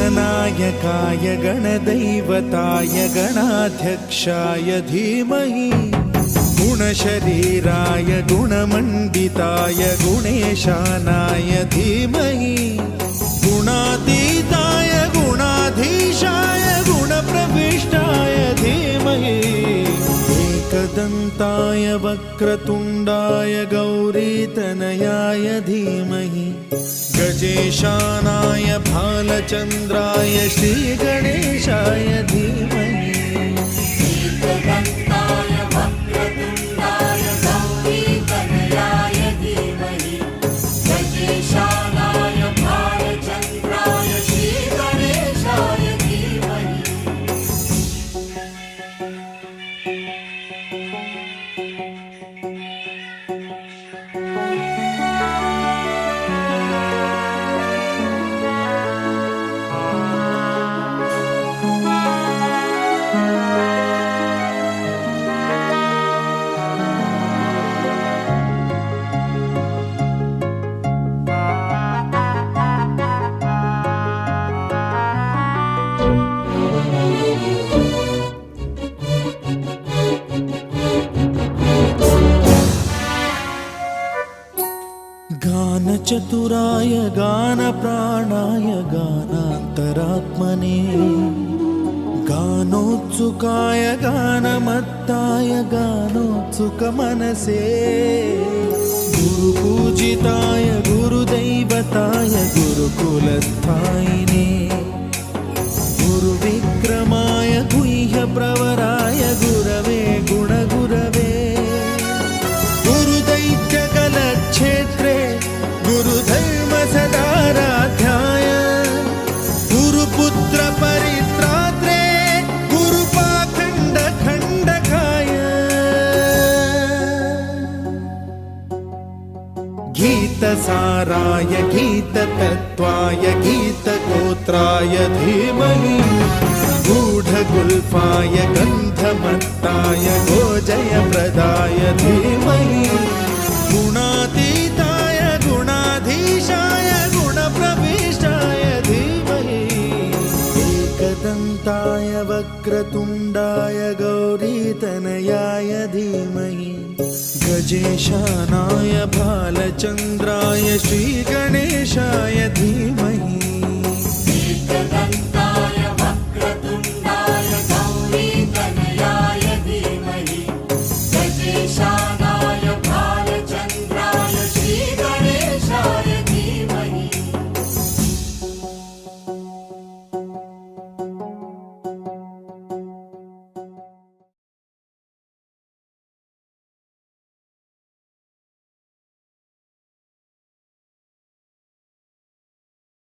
गणनायकाय गणदैवताय गणाध्यक्षाय धीमहि गुणशरीराय गुणमण्डिताय गुणेशानाय धीमहि गुणातीताय गुणाधीशाय गुणप्रविष्टाय धीमहि एकदन्ताय वक्रतुण्डाय गौरीतनयाय धीमहि गजेशानाय भालचन्द्राय श्रीगणेशाय धीमहि एकदन्ताय वक्रतुण्डाय गौरीतनयाय धीमहि गजेशानाय भालचन्द्राय श्रीगणेशाय धीमहि गानचतुराय गानप्राणाय गानान्तरात्मने गानोत्सुकाय गानमत्ताय गानोत्सुकमनसे गुरुपूजिताय गुरुदैवताय गुरुकुलस्थायिने गुरुविक्रमाय गुह्यप्रवराय गुरवे गुणगुरवे गुरुदैत्यकलक्षेत्रे गुरुधर्मसदाराध्याय गुरुपुत्रपरित्रात्रे गुरुपाखण्डखण्डकाय गीतसाराय गीततत्त्वाय गीतगोत्राय धीमहि गूढगुल्फाय गन्धमत्ताय गोजयप्रदाय धीमहि गुणातीताय गुणाधीशाय गुणप्रविष्टाय धीमहि एकदन्ताय वक्रतुण्डाय गौरीतनयाय धीमहि गजेशानाय भालचन्द्राय श्रीगणेशाय धीमहि